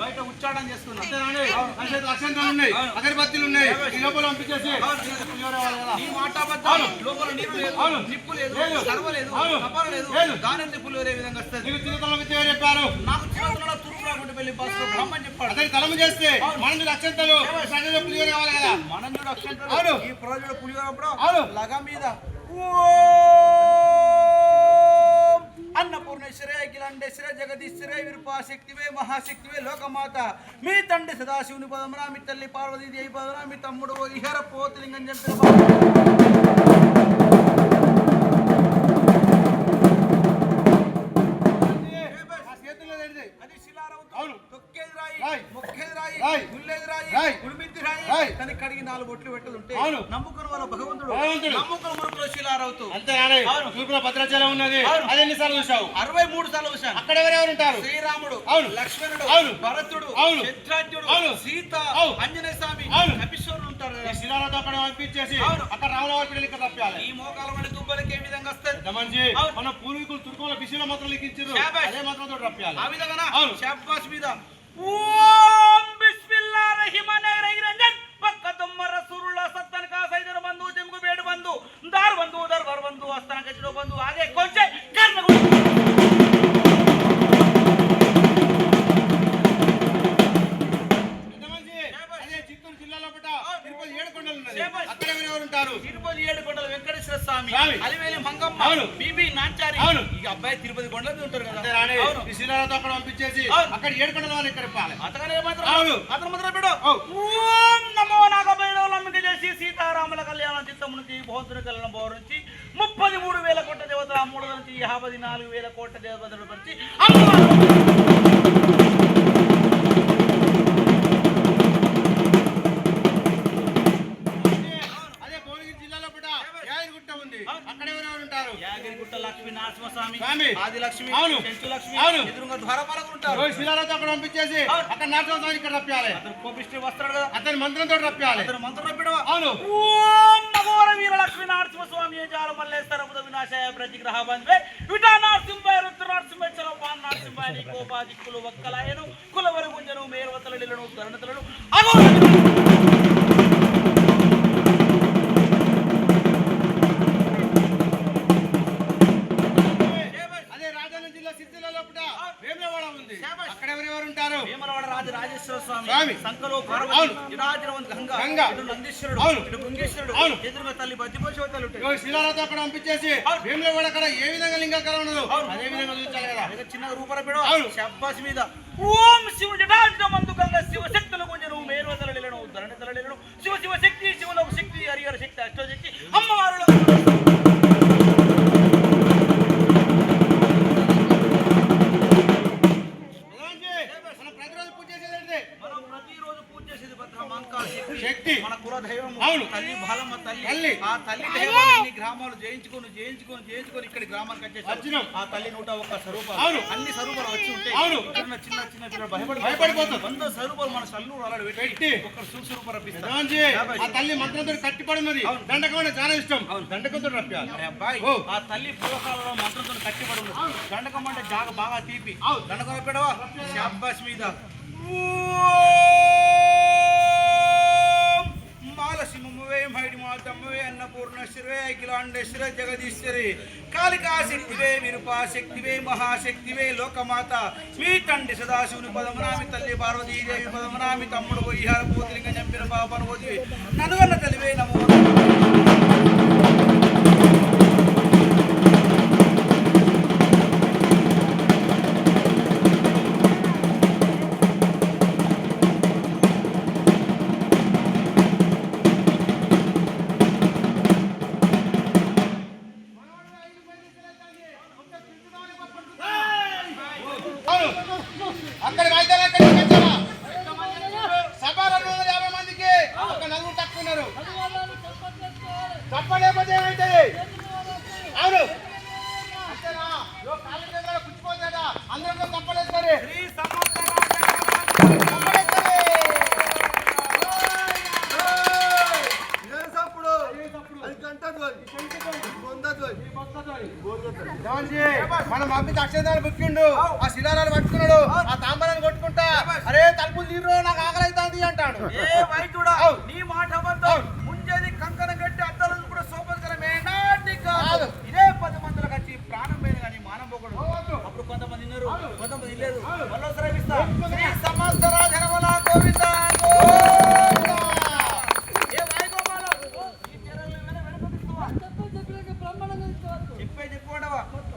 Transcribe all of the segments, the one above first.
బయట ఉచ్చాటం చేస్తున్నాం లక్షణాలు ఉన్నాయి, అగరబత్తీలు ఉన్నాయి, ఈ లోపల పంపించేసి ఈ మాట లోపల నీరు లేదు, నిప్పు లేదు, సర్వ లేదు, కపర లేదు, దాని నిప్పులు వేరే విధంగా వస్తుంది. నీకు తిరుతలకు చెప్పారు, నాకు చిరుతల తూర్పు రాకుండా వెళ్ళి బస్సు బ్రహ్మని చెప్పాడు. అదే తలము చేస్తే మనం అక్షంతలు పులిహోర కావాలి కదా, మనం అక్షంతలు ఈ ప్రజలు పులిహోర లగ మీద అన్నపూర్ణేశ్వరే అఖిలాండేశ్వరే జగదీశ్వరే విరూపాశక్తివే మహాశక్తివే లోకమాత మీ తండ్రి సదాశివుని పదమున మీ తల్లి పార్వతీదేవి పదమున మీ తమ్ముడు ఇహర పోతులింగం చెప్పిన అది శిలారవును తొక్కేది రాయి మొక్కేది రాయి గుల్లేది రాయి గుడిమిద్ది రాయి కానీ కడిగి 4 బొట్లు పెట్టదుంటే నమ్ముకున్న వాళ్ళ భగవంతుడు నమ్ముకున్న మురుకులో శిలారవుతూ అంతే భద్రాచలం ఉన్నది. అది ఎన్నిసార్లు చూసావు? 63 సార్లు చూసాను. అక్కడ ఎవరెవరు ఉంటారు? శ్రీరాముడు, లక్ష్మణుడు, భరతుడు, శత్రుఘ్నుడు, సీత, ఆంజనేయ స్వామి, కపిశ్వరుడు ఉంటారు. శిలారతో అక్కడ పంపించేసి అక్కడ రామరావు ఇక్కడ తప్పాలి. ఈ మోకాల వంటి దుబ్బలకి ఏ విధంగా వస్తుంది? మన పూర్వీకులు తుర్కోల బిసిలో మాత్రం లిఖించారు, అదే మాత్రం రప్పాలి. ఆ విధంగా షాబాష్ మీద ఓం బిస్మిల్లాహిర్ రహీమానిర్ రహీం పక్క తుమ్మర సురుల సత్తన్ కా సైదర్ బంధు జంగు బేడు బంధు దార్ బంధు దర్బార్ బంధు అస్తన కచిలో బంధు ఆగే కొంచె కర్ణ వెంకటేశ్వర స్వామి, అలివేలి మంగమ్మ, బీబీ నాంచారి, ఈ అబ్బాయి తిరుపతి కొండలు ఉంటారు కదా. ఈ శిలాలతో అక్కడ పంపించేసి అక్కడ 7 కొండల వాళ్ళు ఇక్కడ అతను మాత్రం పెట్టు ఓం నమో నాగభైరవులమ్మిక చేసి సీతారాముల కళ్యాణం చిత్తమునికి భౌతుని కళ్యాణం భవన్ నుంచి 33,000 కోట్ల దేవతల 3 నుంచి 54,000 కోట్ల దేవతలు పరిచి లక్ష్మీ ఆదిలక్ష్మి చెంచులక్ష్మి ఎదురుగా ద్వారపాలకులు ఉంటారు. శిలాలతో అక్కడ పంపించేసి అక్కడ నాటోత్సవానికి ఇక్కడ రప్పాలి. అతను కోపిష్టి వస్తాడు కదా, అతని మంత్రంతో రప్పాలి. అతను మంత్రం రప్పాడు. అవును. అఘోర వీర లక్ష్మీ నరసింహ స్వామి జాల మల్లేశ్వర బుధ వినాశాయ ప్రతిగ్రహ బంధే విటా నరసింహాయ రుద్ర నరసింహాయ చలపాన్ నరసింహాయ కోపాదిక్కులు వక్కలాయను కులవర గుంజను మేరవతలడిలను ధరణతలను అఘోర రాజరాజేశ్వర స్వామి సంకలో పార్వతి జడాజరవంత గంగా ఇటు నందీశ్వరుడు ఇటు బృంగేశ్వరుడు ఎదురుగా తల్లి బద్దిపోషవతలు ఉంటాయి. శిలాలతో అక్కడ పంపించేసి వేములవాడ అక్కడ ఏ విధంగా లింగాకారం ఉండదు అదే విధంగా చూపించాలి కదా. చిన్న రూపరపెడు శబ్బాస్ మీద ఓం శివ జడాజరవంత గంగా శివ శక్తుల గుంజను మేరువతలడిలను ధరణతలడిలను శివ శివ శక్తి శివలోక శక్తి హరిహర శక్తి అష్టశక్తి అమ్మవారుల శక్తి మన కుల దైవం తల్లి బాలమ్మ తల్లి ఆ తల్లి దైవాన్ని గ్రామాలు జయించుకొని ఇక్కడ గ్రామానికి వచ్చేసి ఆ తల్లి 101 స్వరూపాలు అన్ని స్వరూపాలు వచ్చి ఉంటాయి. చిన్న చిన్న భయపడిపోతాం 100 స్వరూపాలు మన సల్లూరు అలాడు పెట్టి ఒక స్వరూపం రప్పిస్తాం. ఆ తల్లి మంత్రంతో కట్టిపడినది దండకం అంటే చాలా ఇష్టం. దండకంతో రప్పాలి అబ్బాయి. ఆ తల్లి పూర్వకాలంలో మంత్రంతో కట్టిపడి ఉన్నది. దండకం అంటే జాగ బాగా తీపి దండకం రప్పాడవా శాబాస్ మీద మాలసింహమువే మైడిమాతమ్మవే అన్నపూర్ణేశ్వరే అఖిలాండేశ్వర జగదీశ్వరి కాళికాశక్తివే విరూపాశక్తివే మహాశక్తివే లోకమాత మీ తండ్రి సదాశివుని పదమనామి తల్లి పార్వతీదేవి పదమనామి తమ్ముడు వైహార పూతిలింగ చంపిన పాపను పోతివి ననుగన్న తల్లివే నమో. అక్కడ సభ 250 మందికి ఒక నలుగురు తక్కువ ఉన్నారు. తప్పలేకపోతే ఏమైతుంది? అవును అంతేనా కాలేజీలో పుచ్చిపోతాడా అందరూ తప్పలేస్తారు. మనం పంపించి అక్షరాలు బుక్కిండు ఆ శిలారాలు పట్టుకున్నాడు ఆ తాంబరాన్ని కొట్టుకుంటా అరే తలుపులు తీరు నాకు ఆకలి అవుతుంది అంటాడు. ఏ వైద్యుడా నీ మాట అబద్ధం. ముంజేది కంకణం కట్టి అద్దాలు కూడా సోపదకరమే కాదు. ఇదే 10 మందిలకు వచ్చి ప్రాణం పోయిన కానీ మానం పోకూడదు. అప్పుడు కొంతమంది విన్నారు కొంతమంది లేదు. మళ్ళీ సమస్త రాజనవల గోవింద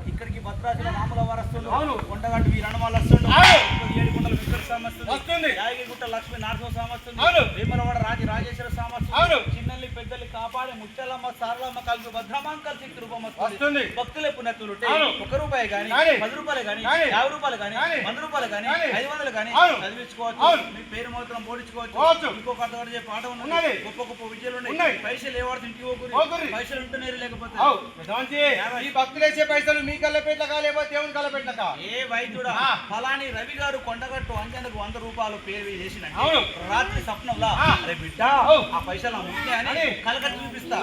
ఇక్కడికి భద్రాచల రాముల వారస్తులు కొండగట్టు వీరన్నమాల వస్తుండు 7 గుంటల వెంకట స్వామి వస్తుంది యాదగిరిగుట్ట లక్ష్మీ నరసింహ స్వామి వస్తుంది వేమలవాడ రాజరాజేశ్వర స్వామి వస్తుంది చిన్నల్ని పెద్దల్ని కాపాడే ముత్యాలమ్మ సారలమ్మ కలిపి భద్రమాంకల్ శక్తి రూపం వస్తుంది. భక్తులే పుణ్యతులు ₹1 గానీ 10 రూపాయలు గానీ 50 రూపాయలు గానీ 100 రూపాయలు గానీ 500 గానీ చదివించుకోవచ్చు. మీ పేరు మాత్రం పోడించుకోవచ్చు. ఇంకొక అర్థం చెప్పే పాట ఉన్నది. గొప్ప గొప్ప విద్యలు ఉన్నాయి. పైసలు ఏవాడు ఇంటికి పైసలు ఉంటున్నారు లేకపోతే ఈ భక్తులేసే పైసలు మీ కళ్ళపెట్లకా లేకపోతే దేవుని కళ్ళపెట్లకా? ఏ వైద్యుడా ఫలాని రవి గారు కొండగట్టు అంజనకు 100 రూపాయలు పేరు చేసిన రాత్రి స్వప్నంలో అరే బిడ్డ ఆ పైసలు అని కలకట్టు చూపిస్తా.